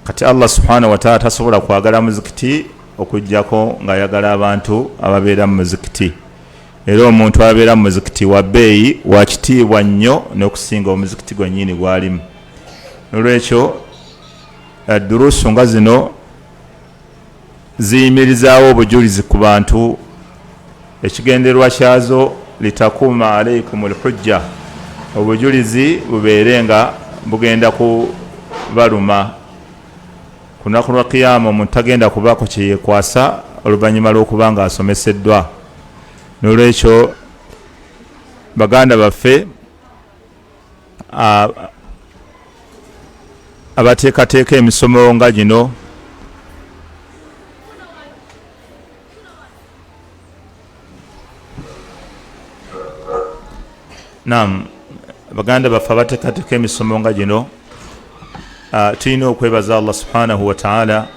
kati Allah subhanahu wa ta'ala tasobola kwagala muzikiti okujjako nga ayagala abantu ababeera mu muzikiti. Era omuntu abeera mu muzikiti wa bbeeyi wa kitiibwa nnyo n'okusinga omuzikiti gwennyini gwalimu. Nolwekyo durusu nga zino ziyimirizaawo obujulizi ku bantu, ekigenderwa kyazo litakuma alaikumul hujja, obujulizi bubeere nga bugenda kubaluma ku lunaku lwa kiyama. Omuntu tagenda kubaako kyeyekwasa oluvannyuma lw'okuba nga asomeseddwa. Nolwekyo baganda baffe abateekateeka emisomo nga gino baganda baffe abateekateeka emisomo nga gino tulina okwebaza Allah subhanahu wa ta'ala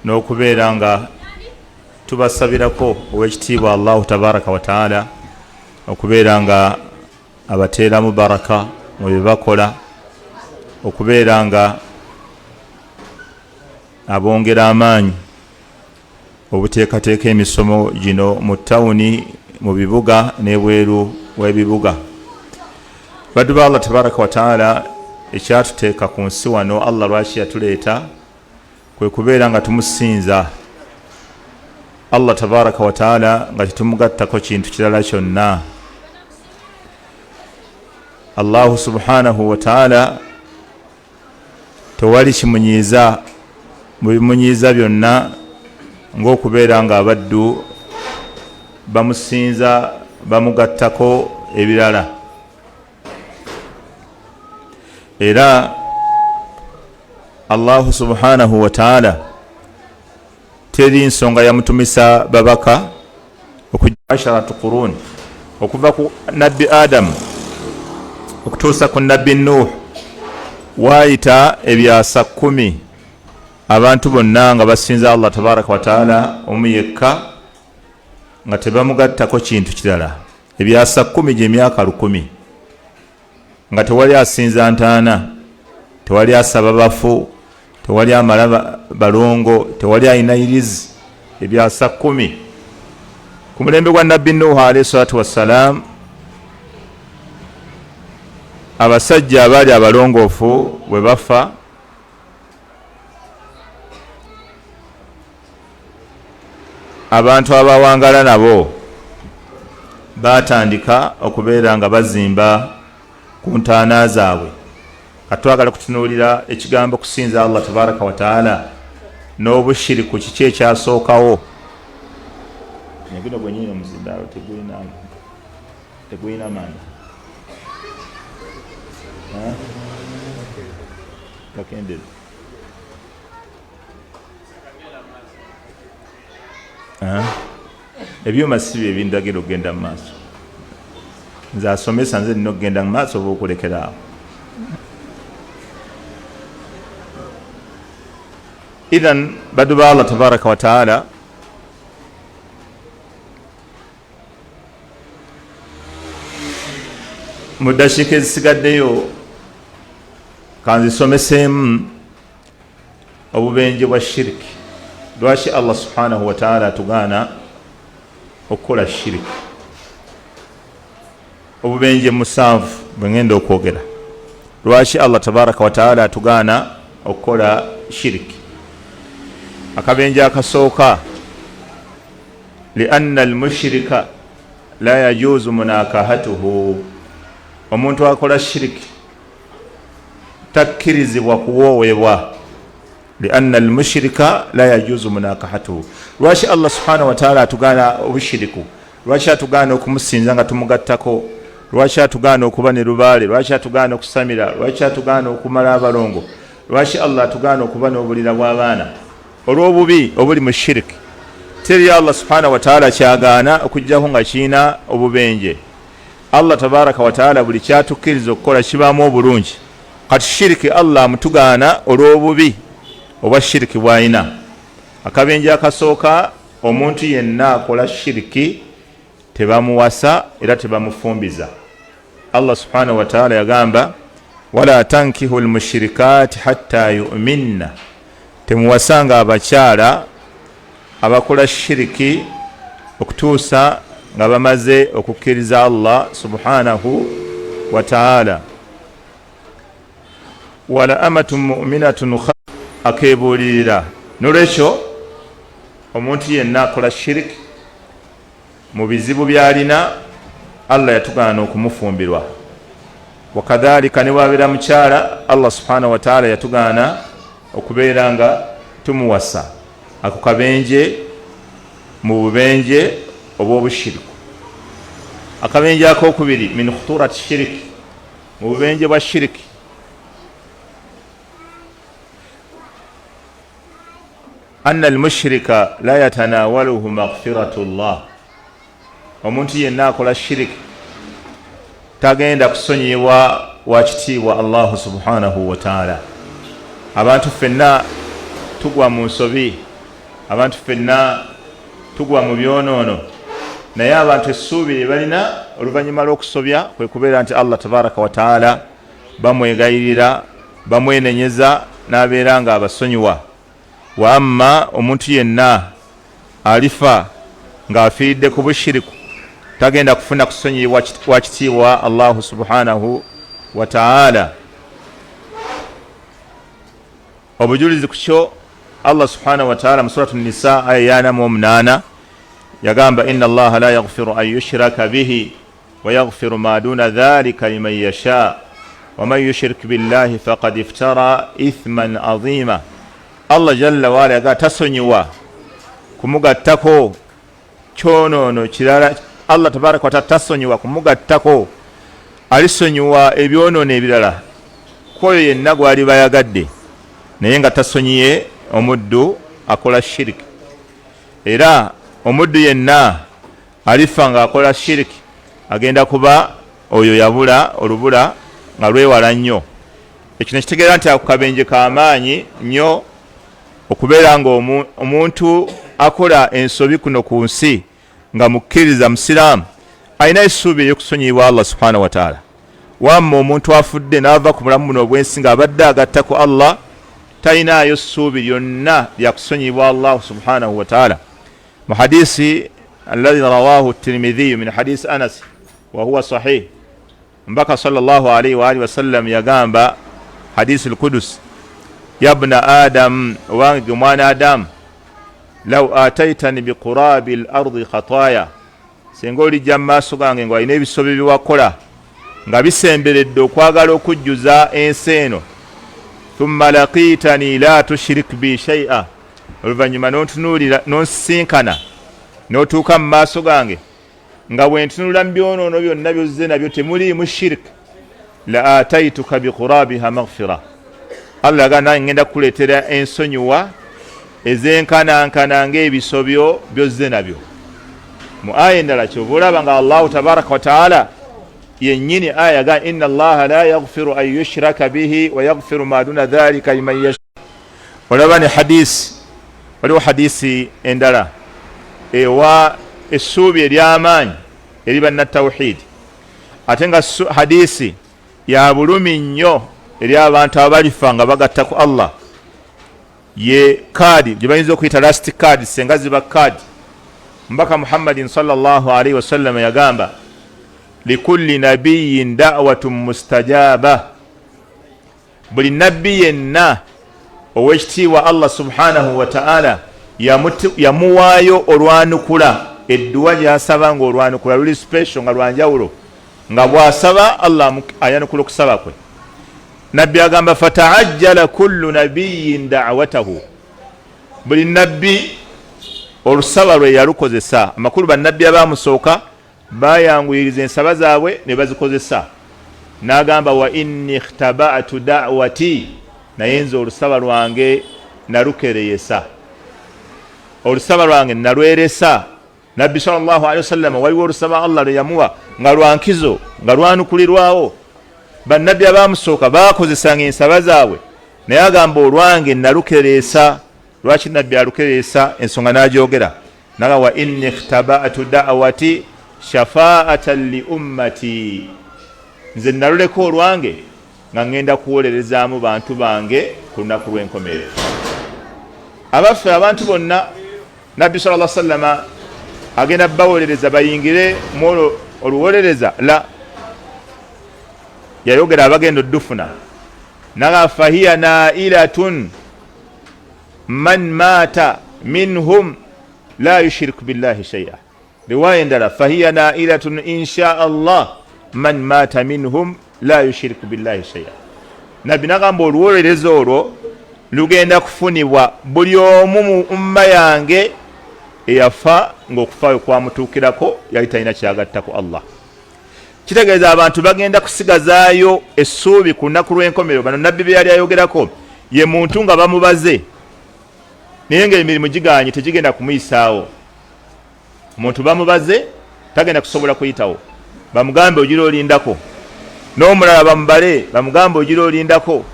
n'okubeera nga tubasabirako ow'ekitiibwa Allahu tabaraka wa ta'ala okubeera nga abateeramu baraka mu bye bakola, okubeera nga abongera amaanyi obuteekateeka emisomo gino mu tawuni, mu bibuga n'ebweru w'ebibuga. Baddu ba Allah tabaraka wa ta'ala, ekyatuteeka ku nsi wano Allah lwaki yatuleeta kwe kubeera nga tumusinza Allah tabaraka wa ta'ala nga tetumugattako kintu kirala kyonna. Allahu subhanahu wa ta'ala tewali kimunyiiza mu bimunyiiza byonna ng'okubeera nga abaddu bamusinza bamugattako ebirala. Era Allahu subhanahu wa ta'ala teri nsonga yamutumisa babaka okujja asharatu qurun, okuva ku nabbi Adamu okutuusa ku nabbi Nuh, waayita ebyasa 10 abantu bonna nga basinza Allah tabaraka wa ta'ala omu yekka nga tebamugattako kintu kirala. Ebyasa 10 gy'emyaka 1000 nga tewali asinza ntaana, tewali asaba bafu, tewali amala balongo, tewali ayinayirizi. Ebyasa 10 ku mulembe gwa nabbi Nuh alayhi salatu wassalam, abasajja abaali abalongoofu bwe bafa, abantu abawangala nabo batandika okubeera nga bazimba ku ntaana zaabwe. Katwagala kutunuulira ekigambo kusinza Allah tabaraka wa ta'ala n'obushiriku kiki ekyasookawo. Negino gwenyini omuzindalo tegulina manda kakendere ebyuma si bye bindagira okugenda mu maaso. Nze asomesa, nze nina okugenda mu maaso oba okulekera awo. Idhan baddu ba Allah tabaraka wa ta'ala, mu dakiika ezisigaddeyo kanzisomeseemu obubenje bwa shiriki. Lwaki Allah subhanahu wa ta'ala atugaana okukola shiriki? Obubenje 7 bwengenda okwogera. Lwaki Allah tabaraka wa ta'ala atugaana okukola shiriki? Akabenje akasooka, lianna almushrika la yajuzu munakahatuhu, omuntu akola shiriki takkirizibwa kuwoowebwa. Lianna almushrika la yajuzu munakahatuhu. Lwaki Allah subhanahu wa ta'ala atugaana obushiriku? Lwaki atugaana okumusinza nga tumugattako? Lwaki atugaana okuba ne lubaale? Lwaki atugaana okusamira? Lwaki atugaana okumala abalongo? Lwaki Allah atugaana okuba n'obulira bw'abaana? Olw'obubi obuli mu shiriki. Teri Allah subhanahu wa ta'ala kyagaana okujjako nga kiina obubenje. Allah tabaraka wa ta'ala buli kyatukkiriza okukola kibaamu obulungi. Kati shiriki Allah amutugaana olw'obubi obwa shiriki bw'alina. Akabenje akasooka, omuntu yenna akola shiriki tebamuwasa era tebamufumbiza. Allah subhanahu wa ta'ala yagamba wala tankihu almushrikati hatta yu'minna, temuwasanga abakyala abakola shiriki okutuusa nga bamaze okukkiriza Allah subhanahu wa ta'ala. Wala amatun mu'minatun akebuulirira. Nolwekyo omuntu yenna akola shiriki mu bizibu byalina, Allah yatugaana okumufumbirwa. Wakadhalika ne wabeera mukyala, Allah subhanahu wa ta'ala yatugaana okubeera nga tumuwasa ako kabenje mu bubenje obw'obushiriku. Akabenje akokubiri min khuturati shiriki, mu bubenje bwa shiriki, anna almushrika la yatanawaluhu maghfiratu llah, omuntu yenna akola shiriki tagenda kusonyibwa wakitiibwa Allahu subhanahu wa ta'ala. Abantu ffenna tugwa mu nsobi, abantu ffenna tugwa mu byonoono, naye abantu essuubi lye balina oluvannyuma lw'okusobya kwe kubeera nti Allah tabaraka wa ta'ala bamwegayirira, bamwenenyeza n'abeera nga abasonyiwa. Wa amma omuntu yenna alifa ng'afiiridde ku bushiriku tagenda kufuna kusonyiyibwa wa kitiibwa Allahu subhanahu wa ta'ala. Obujulizi ku kyo Allah subhanahu wa ta'ala mu suratu Nisa aya 8 yagamba, inna Allaha la yaghfiru an yushraka bihi wa yaghfiru ma duna dhalika liman yasha wa man yushrik billahi faqad iftara ithman azima. Allah jalla wa ala yaga tasonyiwa kumugattako kyonono kirala. Allah tabaraka wa ta'ala tasonyiwa kumugattako, alisonyiwa ebyonono ebirala kwoyo yenna gwali bayagadde, naye nga tasonyiye omuddu akola shiriki. Era omuddu yenna alifa nga akola shiriki agenda kuba oyo yabula olubula nga lwewala nnyo. Ekyo nekitegeera nti akabenje k'amaanyi nnyo okubeera nga omuntu akola ensobi kuno ku nsi nga mukkiriza musiraamu alina essuubi ery'okusonyiyibwa Allah subhanahu wa ta'ala. Wamma omuntu afudde n'ava ku mulamu buno obwensi ng'abadde agatta ku Allah talinaayo ssuubi lyonna lyakusonyiyibwa Allah subhanahu wa ta'ala. Mu hadisi alladhi rawahu at-Tirmidhi min hadisi Anas wa huwa sahih, mbaka sallallahu alayhi wa alihi wasallam yagamba, hadisi al-Qudus, ya ibna Adam, wange mwana Adam, law ataitani biqurabi al-ardi khataya, singa olijja mu maaso gange nga alina ebisobe biwakola nga bisemberedde okwagala okujjuza ensi eno, thumma laqitani la tushrik bi shay'a, oluvannyuma n'ontunuulira n'onsisinkana n'otuuka mu maaso gange nga bwe ntunula mu byonoono byonna byozze nabyo temuliimu shirk, la ataituka biqurabiha maghfira, Allah agana ngenda kukuleetera ensonyiwa ezenkanankana ng'ebisobyo byozze nabyo. Mu aya endala kyova olaba nga Allahu tabaraka wa ta'ala yennyini aya yaga, inna Allaha la yaghfiru an yushraka bihi wa yaghfiru ma duna dhalika liman yasha. Olaba ne hadisi, waliwo hadisi endala ewa essuubi ery'amaanyi eri bannatawhidi, ate nga hadisi ya bulumi nnyo eri abantu abalifa nga bagatta ku Allah, ye kaadi gye bayinza okuyita last card, senga ziba kaadi. Mbaka Muhammadin sallallahu alayhi wa sallam yagamba, likulli nabiyyin da'watun mustajaba, buli nabbi yenna ow'ekitiibwa Allah subhanahu wa ta'ala yamuwaayo olwanukula, edduwa gy'asaba nga olwanukula luli special nga lwanjawulo, nga bw'asaba Allah ayanukula okusaba kwe. Nabbi agamba, fata'ajjala kullu nabiyyin da'watahu, buli nabbi olusaba lwe yalukozesa. Amakulu bannabbi abaamusooka bayanguyiriza ensaba zaabwe ne bazikozesa. N'agamba, wa inni ikhtaba'tu da'wati, naye nze olusaba lwange nalukereyesa, olusaba lwange nalweresa. Nabbi sallallahu alayhi wasallam waliwo olusaba Allah lwe yamuwa nga lwankizo, nga lwanukulirwawo. Bannabbi abaamusooka baakozesanga ensaba zaabwe, naye agamba olwange nalukereyesa. Lwaki nabbi alukereyesa? Ensonga n'agyogera naga, wa inni ikhtaba'tu da'wati shafa'atan li ummati, nze naluleka olwange nga ngenda kuwolerezaamu bantu bange ku lunaku lw'enkomerero. Abaffe abantu bonna nabbi sallallahu alaihi wasallam agenda bawolereza bayingire mu oluwolereza la yayogera abagenda oddufuna naga fahiya nailatun man mata minhum la yushriku billahi shay'a. Riwaya endala fahiya nailatun insha Allah man mata minhum la yushriku billahi shay'a. Nabbi nagamba oluwolereza olwo lugenda kufunibwa buli omu mu umma yange eyafa ng'okufaayo kwamutuukirako yali talina kyagattako Allah. Kitegeeza abantu bagenda kusigazaayo essuubi ku lunaku lw'enkomerero. Bano nabbi be yali ayogerako ye muntu nga bamubaze naye ng'emirimu giganye tegigenda kumuyisaawo. Omuntu bamubaze tagenda kusobola kuyitawo, bamugambe ogira olindako, n'omulala bamubale bamugambe ogira olindako.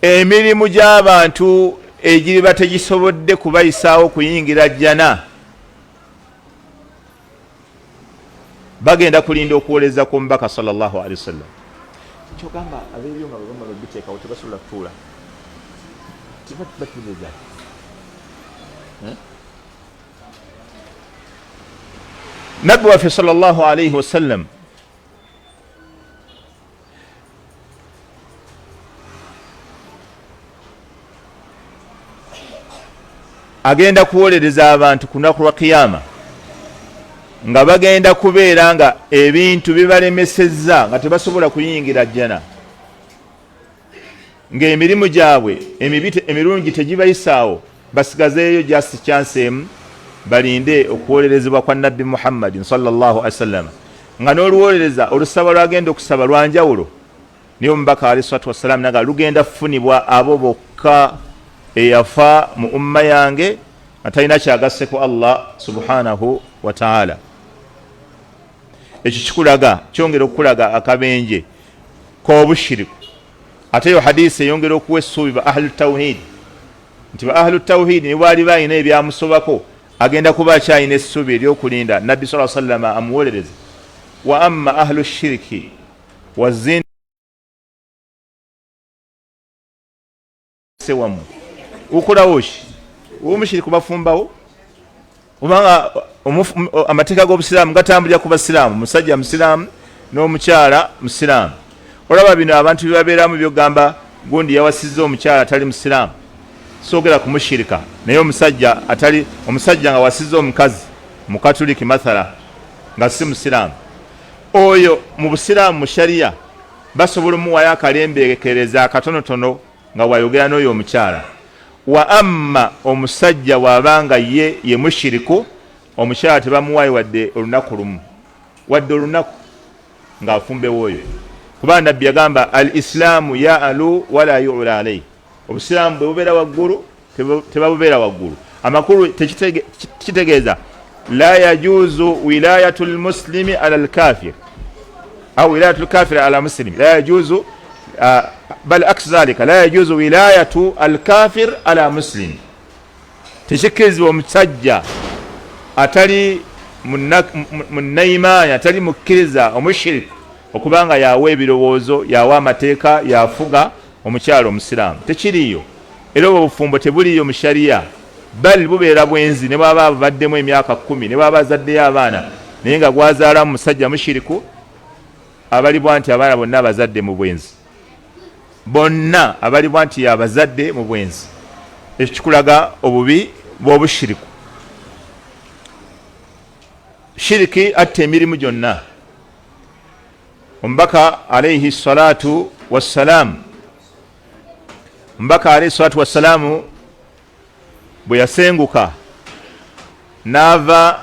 Emirimu gy'abantu egiriba tegisobodde kubayisaawo kuyingira jjana bagenda kulinda okuwoleza ku mbaka sallallahu alaihi wasallam. Kyogamba abeebyuma bwebamala obiteekawo tebasobola kutuula tibatuuleza nabbi waffe sallallahu alaihi wasallam agenda kuwolereza abantu ku lunaku lwa kiyama nga bagenda kubeera nga ebintu bibalemesezza nga tebasobola kuyingira jjana, ng'emirimu gyabwe emirungi tegibayisaawo, basigazeeyo just chance emu balinde okuwolerezebwa kwa nabbi Muhammadin sallallahu alaihi wasallam, nga n'oluwolereza olusaba lwagenda okusaba lwanjawulo. Niyo omubaka alayhi salatu wassalam naga lugenda kufunibwa abo bokka eyafa mu umma yange nga talina kyagasse ku Allah subhanahu wa ta'ala. Ekyo kikulaga, kyongera okukulaga akabenje k'obushiriku. Ate yo hadisi eyongera okuwa essuubi ba ahlu tawhid nti ba ahlu tawhid ne bwali balina ebyamusobako agenda kuba akyalina essuubi ery'okulinda nabbi sallallahu alaihi wasallam amuwolereze. Wa amma ahlu shiriki wa zin sewamu ukolawo ki omushiriku bafumbawo obanga amateeka g'obusiraamu gatambulira ku basiraamu, musajja musiraamu n'omukyala musiraamu. Olaba bino abantu bibabeeramu byogamba gundi yawasizza omukyala atali musiraamu, soogera kumushirika, naye omusajja nga wasizza omukazi mukatuliki mathala nga si musiraamu, oyo mu busiraamu mu shariya basobola omuwayo akalembeekereza akatonotono nga wayogera n'oyo omukyala. Wa amma omusajja wabanga ye mushiriku, omukyala tebamuwayo wadde olunaku lumu, wadde olunaku ng'afumbewo oyo. Kuba nabbi yagamba al islaamu ya'alu wala yu'la alayhi, obusiraamu bwe bubeera waggulu tebabubeera waggulu. Amakulu kitegeeza la yajuzu wilayatu lmuslimi ala lkafir au wilayatu lkafiri ala muslimi, la yajuzu bal aks dhalika la yajuzu wilayatu alkafir ala muslim. Tekikkirizibwa omusajja atali munnayimaani atali mukkiriza omushiriku okubanga yawa ebirowoozo, yawa amateeka, yafuga omukyalo omusiraamu. Tekiriyo, era obwo obufumbo tebuliyo mu shariya, bali bubeera bwenzi ne bwaba baddemu emyaka 10 ne bwaba azaddeyo abaana naye nga gwazaalamu musajja mushiriku, abalibwa nti abaana bonna abazadde mu bwenzi, bonna abalibwa nti abazadde mu bwenzi. Ekyo kikulaga obubi bw'obushiriku. Shiriki atta emirimu gyonna. Omubaka alayhi salatu wassalamu bwe yasenguka n'ava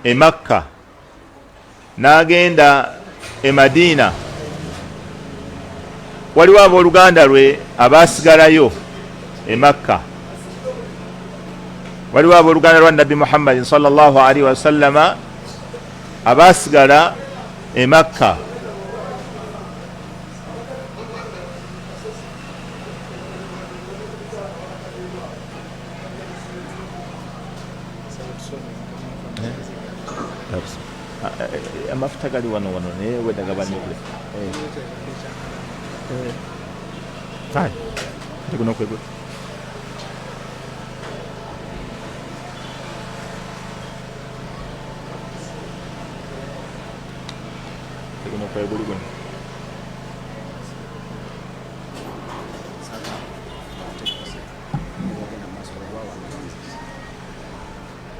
e Makka n'agenda e Madina, waliwo abooluganda lwe abaasigalayo e Makka, waliwo abooluganda lwa nabbi Muhammadin sallallahu alaihi wasallama abaasigala e Makka. amafuta gali wano naye wedda gabanye kule hai ndikuno kwegwe ndikuno kwegwe gwe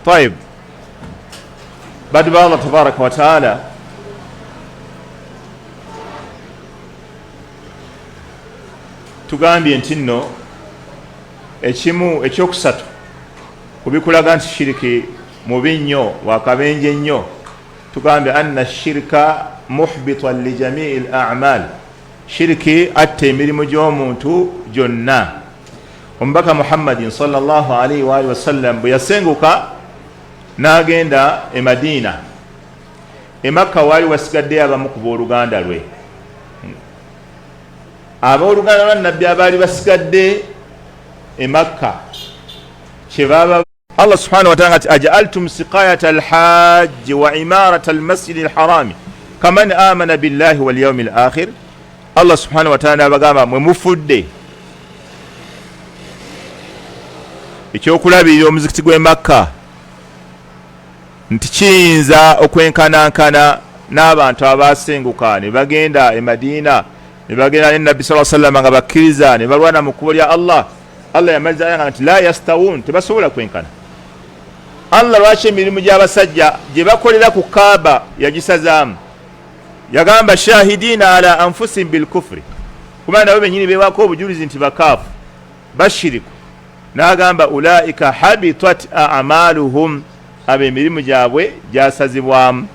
طيب بعد الله تبارك وتعالى tugambye nti nno ekimu ekyokusatu kubikulaga nti shiriki mubi nnyo wakabenje nnyo tugambye anna shirika muhbitan li jamii al-a'mal shiriki atta emirimu gy'omuntu gyonna omubaka muhammadin sallallahu alaihi wa alihi wasallam bwe yasenguka n'agenda e Madina e Makka waali wasigaddeyo abamu ku booluganda lwe abooluganda lwa nabbi abaali basigadde e Makka kyebaba Allah subhanahu wa ta'ala ati aj'altum siqayata alhajji wa imarata almasjidi alharami kaman amana billahi wal yawmil akhir Allah subhanahu wa ta'ala abagamba mwe mufudde ekyokulabirira omuzikiti gw'e Makka nti kiyinza okwenkanankana n'abantu abasenguka ne bagenda e Madina ne bagenda ne Nabbi sallallahu alaihi wasallam nga bakkiriza ne balwana mu kkubo lya Allah yamaliza ayanga nti la yastawun tebasobola kwenkana Allah lwaki emirimu gy'abasajja gye bakolera ku Kaaba yagisazaamu yagamba shahidina ala anfusihim bilkufri kubanga nabo bennyini beewako obujulizi nti bakaafu bashiriku n'agamba ulaika habitat a'maluhum ab'emirimu gyabwe gyasazibwamu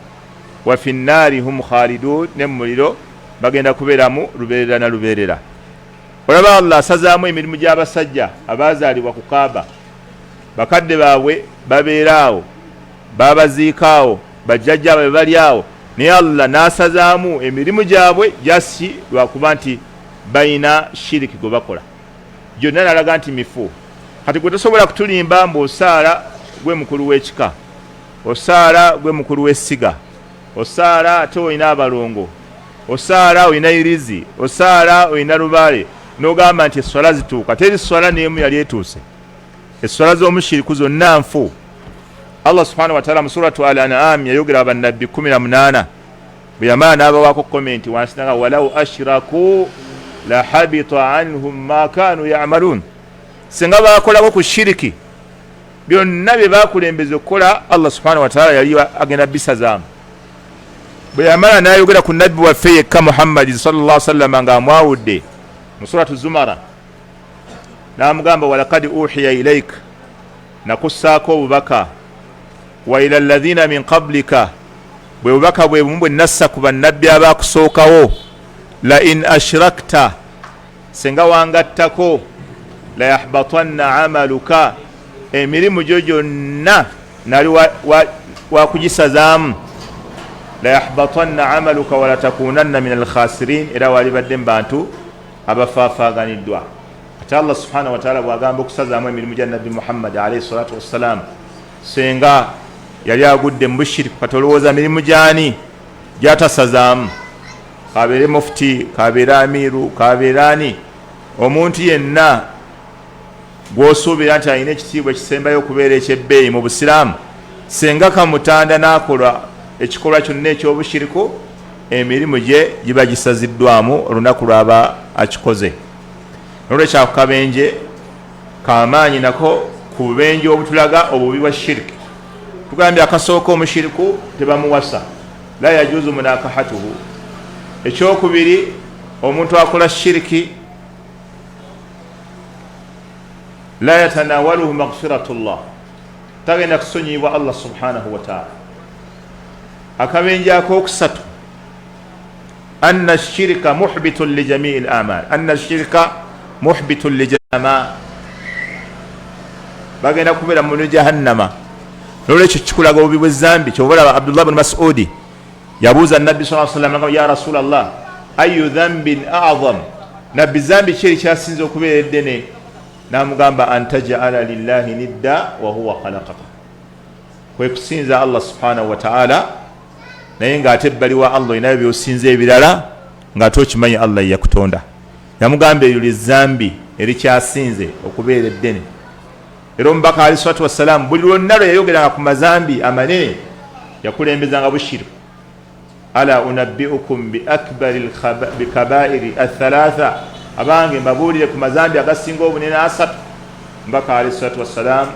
wa fi nnaari hum khalidun ne mu muliro bagenda kubeeramu lubeerera na lubeerera olaba Allah asazaamu emirimu gy'abasajja abaazaalibwa ku Kaaba bakadde baabwe babeeraawo babaziikaawo bajjajja baabwe bali awo naye Allah n'asazaamu emirimu gyabwe jasi lwakuba nti bayina shiriki gwe bakola gyonna nalaga nti mifu kati gwe tosobola kutulimba mbw'osaala gwe mukulu w'ekika osaala gwe mukulu w'essiga osaala ate olina abalongo osaala olina irizi osaala olina lubaale n'ogamba nti esswala zituuka teri swala n'emu yali etuuse esswala z'omushiriku zonna nfu Allah subhanahu wa ta'ala mu suratu al-an'am yayogera bannabbi 18 bwe yamala n'abawaako komenti wansi nga walau ashraku la habita anhum ma kanu ya'malun senga bakolako ku shiriki byonna bye bakulembeza okukola Allah subhanahu wa ta'ala yali agenda bisazaamu bwe yamala n'ayogera ku nabbi waffe yekka Muhammad sallallahu alaihi wasallam nga amwawudde mu suratu Zumara n'amugamba walaqad uhiya ilayka nakussaako obubaka wa ila alladhina min qablika bwe bubaka bwe bumu bwe nassa ku bannabbi abaakusookawo la in ashrakta senga wangattako la yahbatanna amaluka emirimu gyo gyonna nali wakugisazaamu la yahbatanna amaluka wala takunanna min alkhasirin era walibadde mu bantu abafaafaaganiddwa ate Allah subhanahu wa ta'ala bwagamba okusazaamu emirimu gya nabbi Muhammad alayhi salatu wassalam senga yali agudde mu bushiriku kati olowooza mirimu gyani gyatasazaamu kabeere mufti kabeere amiru kabeere ani omuntu yenna gw'osuubira nti alina ekitiibwa ekisembayo okubeera ekyebbeeyi mu busiraamu senga kamutanda n'akola ekikolwa kyonna ekyobushiriku emirimu gye giba gisaziddwamu olunaku lwaba akikoze nolwekyakukabenje kamaanyi nako ku bubenje obutulaga obubi bwa shiriki tugambye akasooka omushiriku tebamuwasa la yajuzu munakahatuhu ekyokubiri omuntu akola shiriki la yatanawaluhu maghfiratullah tagenda kusonyiyibwa Allah subhanahu wa ta'ala akabenje akokusatu anna shirika muhbitun li jamii al-a'mal anna shirika muhbitun li jama bagenda kubeera mu jahannama nolwekyo kikulaga obubi bw'ezambi kyobalaba Abdullah ibn Mas'udi yabuuza nabbi sallallahu alaihi wasallam ya rasulallah ayu dhanbin a'zam nabbi zambi kyeri kyasinza okubeera eddene n'amugamba antaj'ala lillahi nidda wa huwa khalaqaka kwe kusinza Allah subhanahu wa ta'ala naye ng'ate ebbali wa Allah inayo by'osinza ebirala ng'ate okimanyi Allah yakutonda. Yamugamba eryo lizzambi erikyasinze okubeera eddene. Era omubaka alayhi salaatu wassalamu buli lwonna lwe yayogeranga ku mazambi amanene yakulembezanga bushiriku. Ala unabbiukum bi akbari bikabairi athalatha, abange mbabuulire ku mazambi agasinga obunene asatu. Omubaka alayhi salaatu wassalamu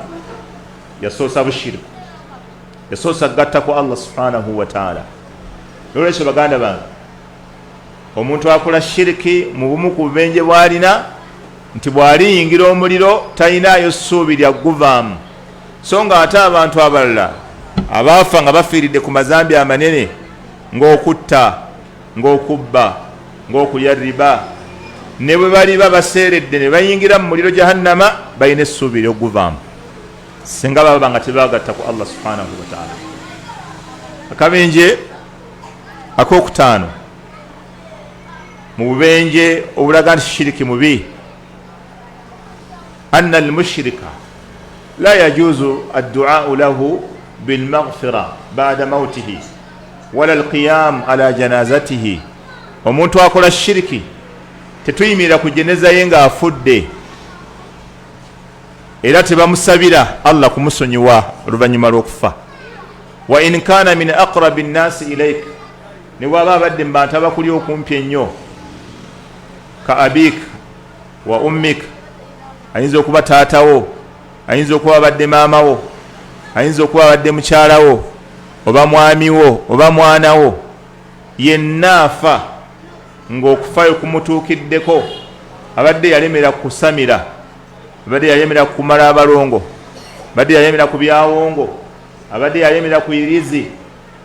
yasoosa bushiriku, yasoosa gatta ku Allah subhanahu wa ta'ala. Olwekyo baganda bange, omuntu akola shiriki mu bumu ku bubenje bw'alina nti bw'aliyingira omuliro talinayo ssuubi lya guvaamu. So nga ate abantu abalala abaafa nga bafiiridde ku mazambi amanene ng'okutta, ng'okubba, ng'okulya riba, ne bwe baliba baseeredde ne bayingira mu muliro jahannama balina essuubi ly'oguvaamu singa baba nga tebaagatta ku Allah subhanahu wa ta'ala. Akabenje akokutaano mu bubenje obulaga nti shiriki mubi, anna almushrika la yajuzu addu'au lahu bilmaghfira ba'da mautihi wala alqiyam ala janazatihi. Omuntu akola shiriki tetuyimirira ku jeneza ye nga afudde era tebamusabira Allah kumusonyiwa oluvannyuma lw'okufa. Wa in kana min aqrabi nnasi ilaik, ne bw'aba abadde mu bantu abakuli okumpi ennyo, ka abik wa ummik, ayinza okuba taatawo, ayinza okuba abadde maamawo, ayinza okuba abadde mukyalawo oba mwamiwo oba mwanawo, yenna afa ng'okufayo kumutuukiddeko, abadde yalemera kusamira, abadde yalemera kumala abalongo, abadde yalemera ku byawongo, abadde yalemera ku irizi,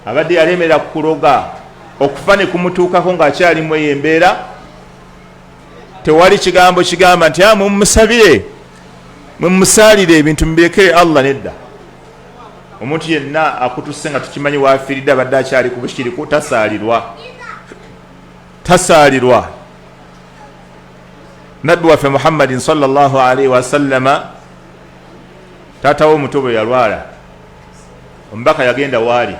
abadde yalemera kuloga, okufa ne kumutuukako ng'akyalimu eyo embeera, tewali kigambo kigamba nti mumusabire mumusaalire ebintu mubirekere Allah. Nedda. Omuntu yenna akutuse nga tukimanyi waafiiridde abadde akyali ku bushiriku tasaalirwa. Nabbi waffe Muhammadin sallallahu alaihi wasallama taatawo omuto bwe yalwala, omubaka yagenda waali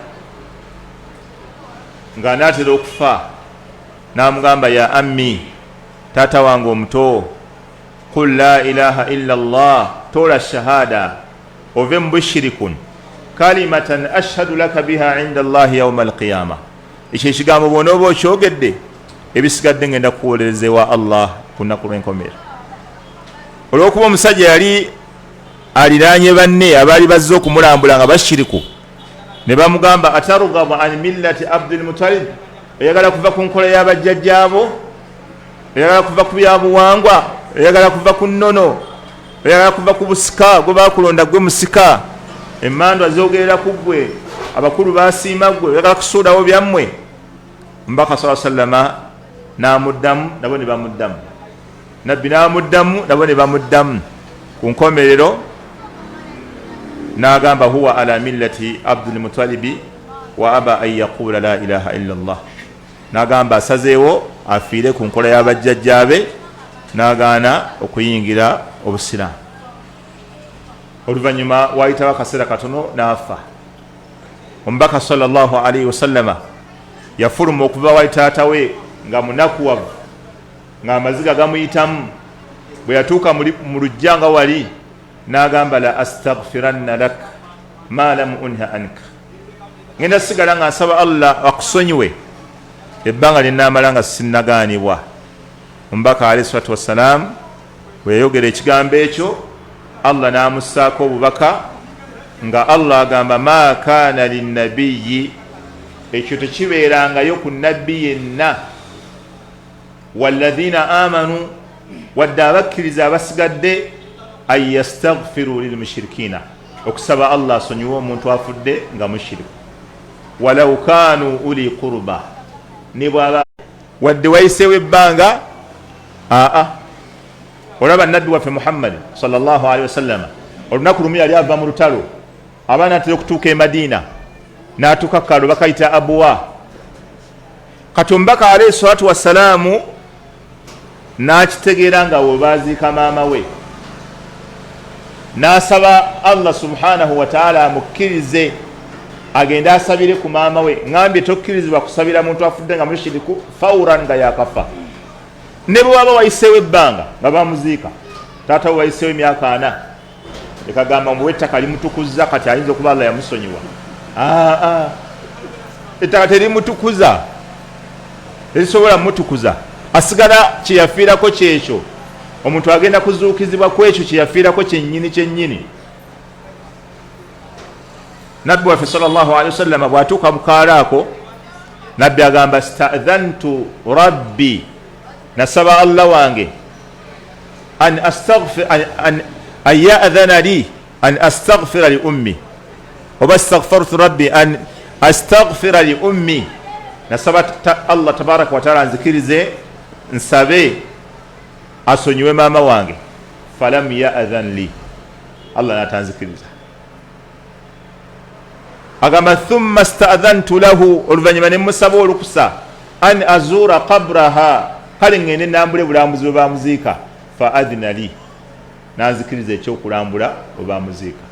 ng'anaatera okufa, n'amugamba ya ammi, taata wange omuto, qul la ilaha illa Allah, tola shahada ove mu bushirikun kalimatan ashhadu laka biha inda Allahi yawma alqiyama. Ekyo ekigambo bw'onooba oba okyogedde, ebisigadde ngenda kuwolereza ewa Allah ku nnaku lw'enkomerero. Olw'okuba omusajja yali aliraanye banne abaali bazze okumulambula nga bashiriku, ne bamugamba atarugabu an millati Abdul Muttalib, oyagala kuva ku nkola y'abajjajjaabo, oyagala kuva ku byabuwangwa, oyagala kuva ku nnono, oyagala kuva ku busika gwe baakulonda gwe musika, emmandwa zoogerera ku ggwe, abakulu baasiima ggwe, oyagala kusuulawo byammwe. Omubaka sallallahu alaihi wasallama n'amuddamu, nabo ne bamuddamu. Nabbi n'amuddamu, nabo ne bamuddamu. Ku nkomerero n'agamba huwa ala millati Abdul Muttalibi wa aba an yaqula la ilaha illa Allah. N'agamba asazeewo afiire ku nkola y'abajjajjaabe, n'agaana okuyingira obusiraamu. Oluvannyuma waayitawo akaseera katono n'afa. Omubaka sallallahu alaihi wasallama yafuluma okuva wali taata we nga munakuwavu, ng'amaziga gamuyitamu. Bwe yatuuka mu lujja nga wali, n'agamba la astaghfiranna lak ma lam unha anka, ngenda sigala nga nsaba Allah akusonyiwe ebbanga lye nnaamala nga sinnagaanibwa. Omubaka alayhi salaatu wassalamu bwe yayogera ekigambo ekyo, Allah n'amussaako obubaka nga Allah agamba ma kaana linnabiyyi, ekyo tekibeerangayo ku nabbi yenna, walladhiina amanu, wadde abakkiriza abasigadde, an yastaghfiru lilmushirikiina, okusaba Allah asonyiwe omuntu afudde nga mushiriku, walau kaanu uli qurba, ne bwaba wadde wayiseewo ebbanga. Olaba nabbi waffe Muhammad sallallahu alaihi wasallam, olunaku lumu yali ava mu lutalo, abaana atera okutuuka e Madiina, n'atuuka kalo bakayita Abuwa. Kati omubaka alayhi salaatu wassalaamu n'akitegeera nga we baaziika maama we, n'asaba Allah subhanahu wa ta'ala amukkirize agenda asabire ku maama we ngambye tokkirizibwa kusabira muntu afudde nga mushiriku fauran nga yakafa ne bwe waba wayiseewo ebbanga nga bamuziika taata we wayiseewo emyaka 4 ekagamba muwe ettaka limutukuza kati ayinza okuba Allah yamusonyiwa ettaka terimutukuza terisobola mutukuza asigala kyeyafiirako kyekyo omuntu agenda kuzuukizibwa ku ekyo kyeyafiirako kyennyini nabbi waffe sallallahu alaihi wasallam bw'atuuka mukaala ako nabbi agamba sta'dhantu rabbi nasaba Allah wange an ya'dhana li an astaghfira li ummi oba astaghfartu rabbi an astaghfira li ummi nasaba Allah tabaraka wa taala nzikirize nsabe asonyiwe maama wange falam ya'dhan li Allah natanzikiriza agamba thumma sta'dhantu lahu oluvanyuma ne musaba olukusa an azura qabraha kale ngende nambule bulambuzi bwe bamuziika fa adhina li nanzikiriza ekyokulambula bwe bamuziika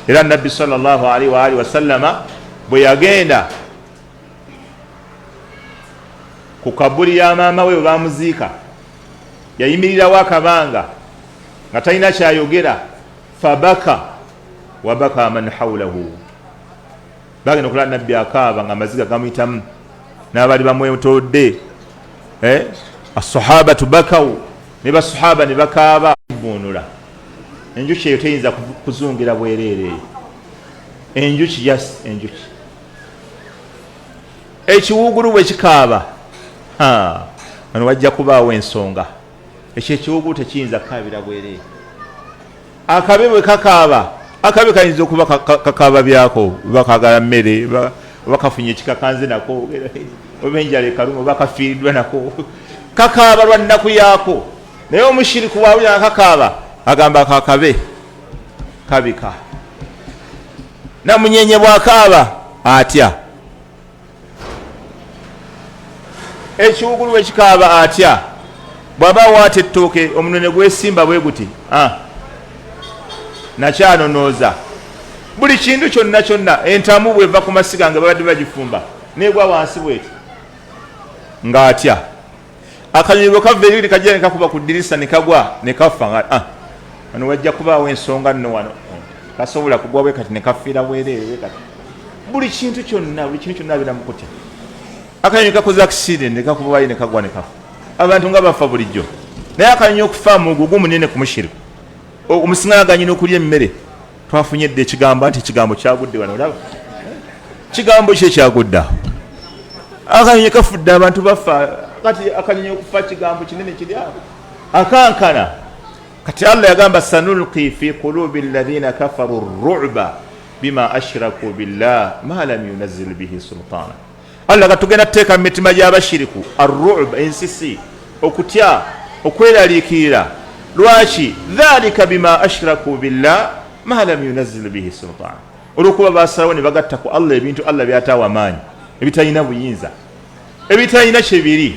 era nabbi sallallahu alaihi wa alihi wasallama bwe yagenda ku kabuli ya maama we bwe bamuziika yayimirirawo akabanga nga talina kyayogera fabaka wabaka man hawlahu bagenda okulaba nabbi akaaba nga amaziga gamuyitamu n'abali bamwetodde asahabatu bakaw ne basahaba ne bakaaba bunula enjuki eyo teyinza kuzungira bwereere enjuki enjuki ekiwugulu bwe kikaaba wano wajja kubaawo ensonga ekyo ekiwugulu tekiyinza kukaabira bwereere akabe bwe kakaaba akabe kayinza okuba kakaaba byako bakagala mmere bakafunye ekikakanze nako oba enjala ekaluma oba kafiiriddwa nako kakaaba lwa nnaku yaako naye omushiriku bwawulira kakaaba agamba kakabe kabika namunyenye bwakaaba atya ekiwugulu bwe kikaaba atya bw'aba waata ettooke omunene gwesimba bwe guti nakyanonooza buli kintu kyonna entamu bweva ku masiga nga babadde bagifumba negwa wansi bweti ng'atya akanyonyi bwe kava eri kajja ne kakuba ku ddirisa ne kagwa ne kafa nga wano wajja kubaawo ensonga nno wano kasobola kugwa bwe kati ne kafiira bwereere bwe kati buli kintu kyonna biramu kutya akanyonyi kakoze accident ne kakuba bayi ne kagwa ne kafa abantu nga bafa bulijjo naye akanyonyi okufa mugugu munene ku mushiriku omusiŋŋaaganyina okulya emmere twafunye dde ekigambo nti ekigambo kyagudde wano olaba kigambo kye kyagudde awo akanyonyi kafudde abantu bafa kati akanyonyi okufa kigambo kinene kiri awo akankana kati Allah yagamba sanulqi fi qulubi alladhina kafaru ar-ru'ba bima ashraku billah ma lam yunzil bihi sultana Allah katugenda teeka mu mitima gy'abashiriku ar-ru'b ensisi okutya okweraliikirira lwaki dhalika bima ashraku billah ma lam yunzil bihi sultana olwokuba basalawo ne bagatta ku Allah ebintu Allah byataawa amaanyi ebitalina buyinza ebitalina kyebiri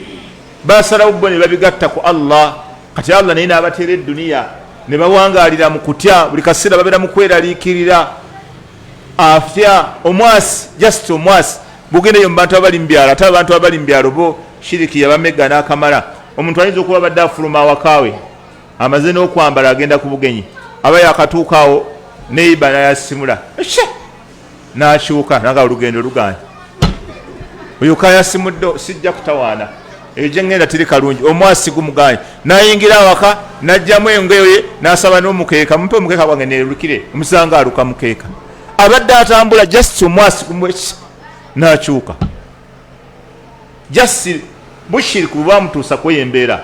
basalawo bo ne babigatta ku Allah kati Allah naye n'abateera edduniya ne bawangaalira mu kutya buli kaseera babeera mu kweraliikirira afya omwasi just omwasi bugendeyo mu bantu abali mu byalo ate abantu abali mu byalo bo shiriki yabamega n'akamala omuntu ayinza okuba badde afuluma awakaawe amaze n'okwambala agenda ku bugenyi aba yakatuukaawo neiba nayasimula n'akyuka naga olugendo luganya oyo kayasimudde sijja kutawaana eyo gye ngenda tiri kalungi omwasi gumuganya nayingira awaka najjamu engoye ye n'asaba n'omukeeka mumpe omukeeka gwange neerukire omusanga aluka mukeeka abadde atambula just omwasi gumweki n'akyuka just bushiriku bwamutuusa kweyembeera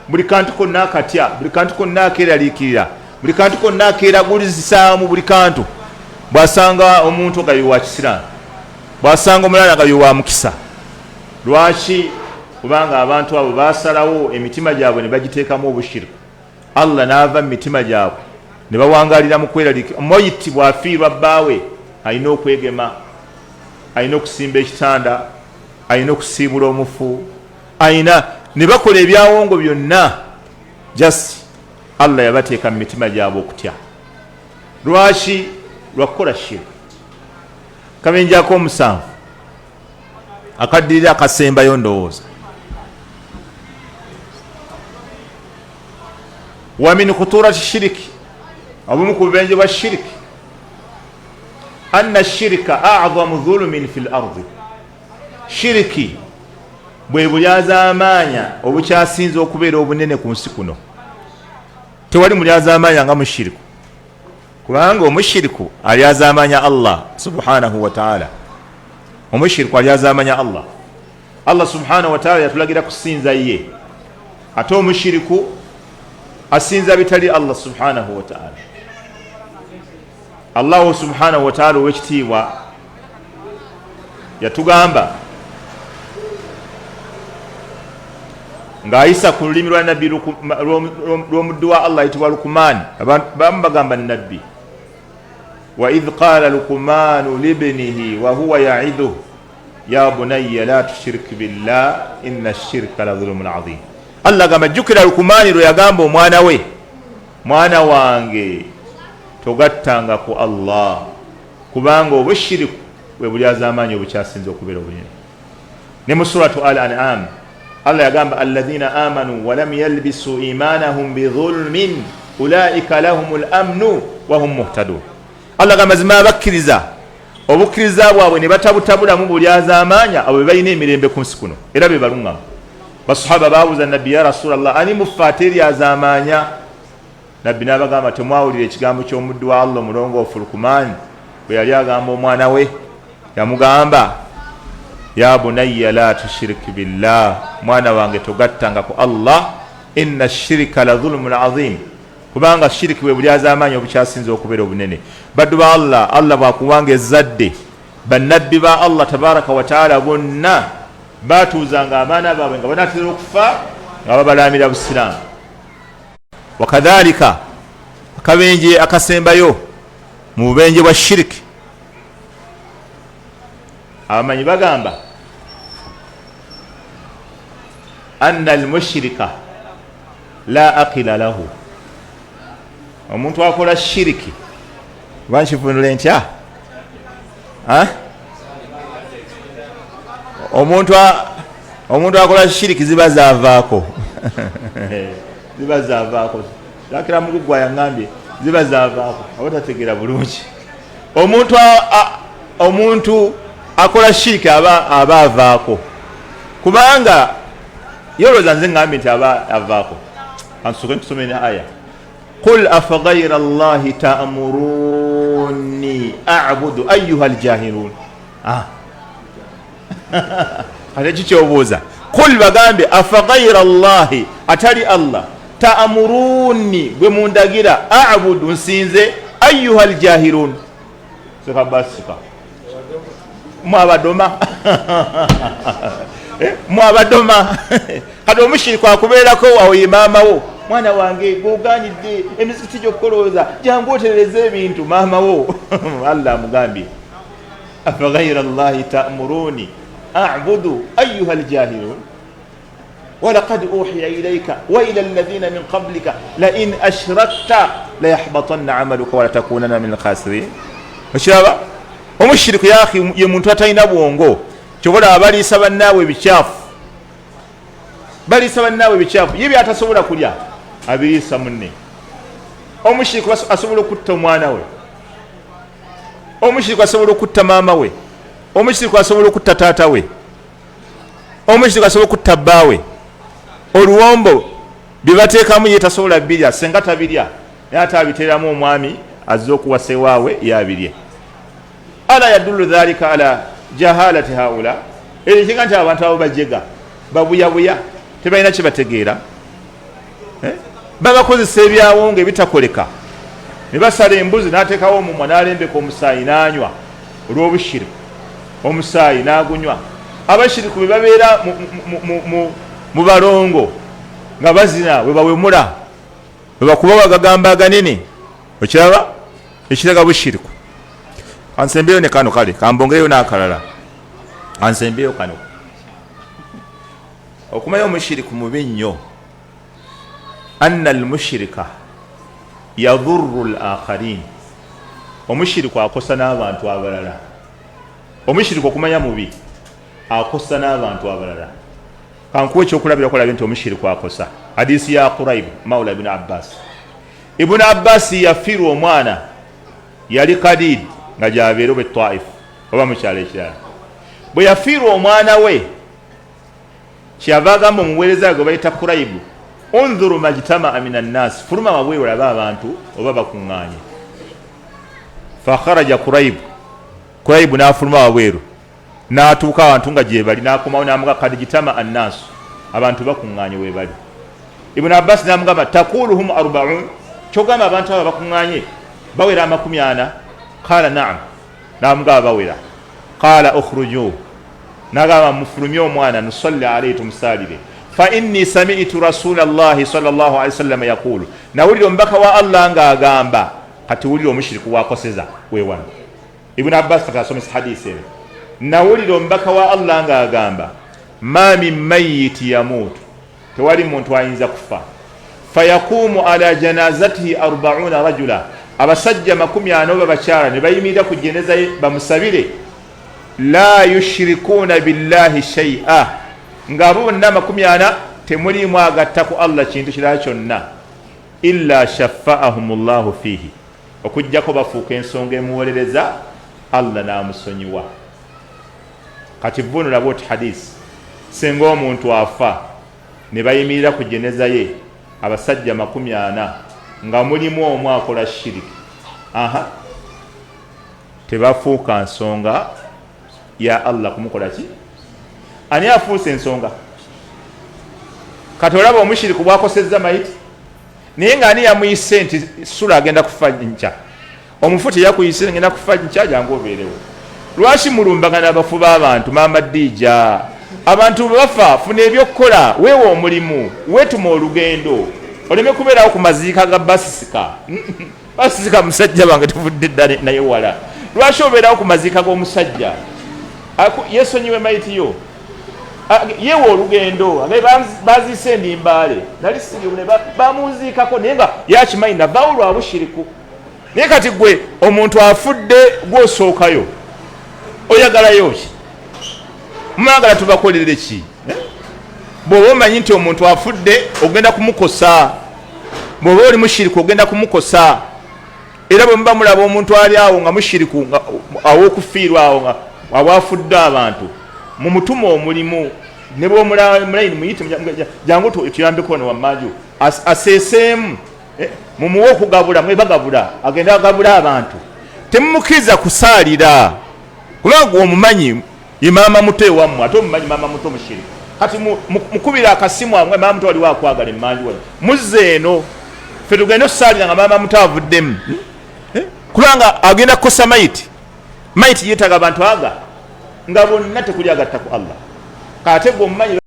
buli kantu konna akatya buli kantu konna akeeraliikirira buli kantu konna akeeragulizisaamu buli kantu bw'asanga omuntu nga yowa kisiraamu bw'asanga omulala nga yowa mukisa lwaki kubanga abantu abo basalawo emitima gyabwe ne bagiteekamu obushiriku Allah n'ava mu mitima gyabwe ne bawangaalira mu kweraliikira moyiti bw'afiirwa bbaawe alina okwegema alina okusimba ekitanda alina okusiibula omufu alina ne bakola ebyawongo byonna just Allah yabateeka mu mitima gyabwe okutya lwaki lwakukola shirku kabenjako omusanvu akaddirira akasembayo ndowooza. wa min khuturati shiriki, obumu ku bubenje bwa shiriki, anna shirika a'zamu dhulumin fil ardi, shiriki bwe bulyazaamaanya obukyasinza okubeera obunene ku nsi kuno. Tewali mulyazaamaanya nga mushiriku, kubanga omushiriku alyazaamaanya Allah subhanahu wa ta'ala. Omushiriku alyazaamaanya Allah. Allah subhanahu wa ta'ala yatulagira kusinza ye, ate omushiriku asinza bitali Allah subhanahu wa ta'ala. Allah subhanahu wa ta'ala ow'ekitiibwa yatugamba ng'ayisa ku lulimi lwa nabbi lw'omuddu wa Allah ayitibwa Lukumaani. Bamu bagamba ni nabbi. wa idh qala Lukumaanu libnihi wa huwa ya'iduhu ya bunayya la tushrik billah inna ash-shirka la dhulmun adhim. Allah gamba jjukira Lukumaani lwe yagamba omwana we, mwana wange togattanga ku Allah, kubanga obushiriku bwe bulyazaamaanyi obukyasinza okubeera obunene. Ne mu suratu Al-An'am Allah yagamba alladhina amanu wa lam yalbisu imanahum bidhulmin ulaika lahumul amnu wa hum muhtadun. Allah gamba zima abakkiriza obukkiriza bwabwe ne batabutabulamu bulyazaamaanya abo be balina emirembe ku nsi kuno era be balungamu. Basahaba baabuuza nabbi ya rasulallah ani mufaate eryazaamaanya? Nabbi n'abagamba temwawulira ekigambo ky'omuddu wa Allah omulongoofu Lukumaani bwe yali agamba omwana we, yamugamba ya bunayya la tushrik billah, mwana wange togattanga ku Allah, inna shirika la dhulmun adhim, kubanga shiriki bwe bulyazaamaanyi obukyasinza okubeera obunene. Baddu ba Allah, Allah bwakubanga ezzadde bannabbi ba Allah tabaraka wa taala bonna batuuzanga abaana baabwe nga banaatera okufa nga babalaamira busiraamu. Wakadhalika akabenje akasembayo mu bubenje bwa shiriki, abamanyi bagamba anna almushrika la aqila lahu, omuntu akola shiriki bankifunule ntya omuntu akola shiriki ziba zaavaako ziba zaavaako. Lakira mugugwa yangambye ziba zaavaako, abatategeera bulungi. Omuntu akola shiriki aba avaako, kubanga yolooza nze ngambye nti aba avaako. Ansooke ntusomeni aya, qul afaghayra allahi ta'muruni a'budu ayyuha aljahilun. Ate kikyobuuza, qul bagambe afaghayra allahi, atali Allah, ta'muruni gwe mundagira, a'budu nsinze, ayyuha aljahilun sekabasika mwabadoma mwabadoma. Kati omushiriku akubeerako awo ye maama wo, mwana wange gwoganidde emizikiti gy'okukolooza jangu oterereza ebintu, maama wo Allah amugambye afaghayra allahi ta'muruni a'budu ayyuha aljahilun walaqad uhiya ilayka wa ila alladhina min qablika la in ashrakta la yahbatanna 'amaluka wa la takunanna min alkhasirin. Okiraba omushiriku yakhi ye muntu atalina bwongo, kyobola abaliisa bannaabwe ebikyafu, baliisa bannaabwe ebikyafu, ye byatasobola kulya abiriisa munne. Omushiriku asobola okutta omwana we, omushiriku asobola okutta maama we, omushiriku asobola okutta taata we, omushiriku asobola okutta bbaawe. Oluwombo bye bateekamu ye tasobola birya, senga tabirya naye ate abiteeramu omwami azze okuwasa ewaawe yabirye. Ala yadullu dhalika ala jahalati haula, ekinga nti abantu abo bajega babuyabuya tebalina kye bategeera, babakozesa ebyawo nga ebitakoleka, ne basala embuzi n'ateekawo omumwa n'alembeka omusaayi n'anywa olw'obushiriku, omusaayi n'agunywa. Abashiriku bwe babeera mu balongo nga bazina we bawemula we bakuba bagagamba aganene, okiraba ekiraga bushiriku. Ansembeyo ne kano kale kambongeyo n'akalala, ansembeyo kano. Okumayo omushiriku mubi nnyo, anna almushrika yadhurru al-akharin, omushiriku akosa n'abantu abalala. omushiriki okumanya mubi akosa n'abantu abalala. Kankuwa ekyokulabira kulabe nti omushiriki akosa. Hadisi ya Quraib Mawla ibn Abbas. Ibn Abbas yafiirwa omwana yali Kadid nga gy'abeera oba Taif oba mu kyalo ekirala. Bwe yafiirwa omwana we kyava agamba omuweereza gwe bayita Quraib, unzuru majtama min annas, fuluma wabweru olaba abantu oba bakuŋŋaanye. Fakharaja Quraib n'afuluma wabweru n'atuuka abantu nga gye bali n'akomawo n'amuga kad jitama annas, abantu bakuŋŋaanye we bali. Ibn Abbas n'amugamba takuluhum 40, kyogamba abantu abo bakuŋŋaanye bawera 40? Qala na'am, n'amugamba bawera. Qala ukhruju, n'agamba mufulumye omwana nusalli alayhi tumusalire. Fa inni sami'tu rasulallahi sallallahu alayhi wasallam yaqulu, nawulira omubaka wa Allah ng'agamba. Kati wulira omushiriki wakoseza weewano. Ibn Abbas kati asomesa hadisi eno. Nawulira omubaka wa Allah ng'agamba ma min mayyiti yamutu, tewali muntu ayinza kufa. Fayakumu ala janazatihi 40 rajula, abasajja 40 babakyala ne bayimirira ku jeneza ye bamusabire. La yushrikuuna billahi shay'a, ng'abo bonna 40 temulimu agatta ku Allah kintu kirala kyonna. Illa shaffa'ahumullahu fihi, okujjako bafuuka ensonga emuwolereza Allah n'amusonyiwa. Kati vunula bwoti hadisi, senga omuntu afa ne bayimirira ku jeneza ye abasajja 40 nga mulimu omu akola shiriki, tebafuuka nsonga ya Allah kumukola ki? Ani afuuse ensonga? Kati olaba omushiriki bwakosezza mayiti naye nga ani yamuyise nti sula agenda kufa nkya, omufu teyakuyise ngenda kufa nkya, jangu obeerewo. Lwaki mulumbagana abafu b'abantu? Mama Dija, abantu bafa, funa ebyokukola, weewa omulimu, weetuma olugendo, oleme kubeerawo ku maziika ga basisika. Basisika musajja bange tuvudde dda naye wala. Lwaki obeerawo ku maziika g'omusajja? Yesonyiwe mayiti yo, yeewa olugendo, baziise endimbaale, nali sirimu ne bamuziikako naye nga yakimanyi navaawo lwa bushiriku. Naye kati gwe omuntu afudde gw'osookayo oyagalayo ki? Mwagala tubakolerere ki? Bw'oba omanyi nti omuntu afudde ogenda kumukosa, bw'oba oli mushiriku ogenda kumukosa. Era bwe muba mulaba omuntu ali awo nga mushiriku aw'okufiirwa awo nga awafudde abantu, mumutuma omulimu, ne bw'omulayini muyite jangu tuyambeko ne wammanju aseeseemu, mumuwe okugabula, mwebagabula agenda agabula abantu. Temumukiriza kusaalira kubanga omumanyi ye maama muto ewammwe, ate omumanyi maama muto mushiriku. Kati mukubira akasimu amwe maama muto waliwo akwagala emmanju wano, muzze eno ffe tugenda okusaalira nga maama muto avuddemu, kubanga agenda kukosa mayiti. Mayiti yeetaga abantu aga nga bonna tekuli agatta ku Allah. Kate gwe omumanyi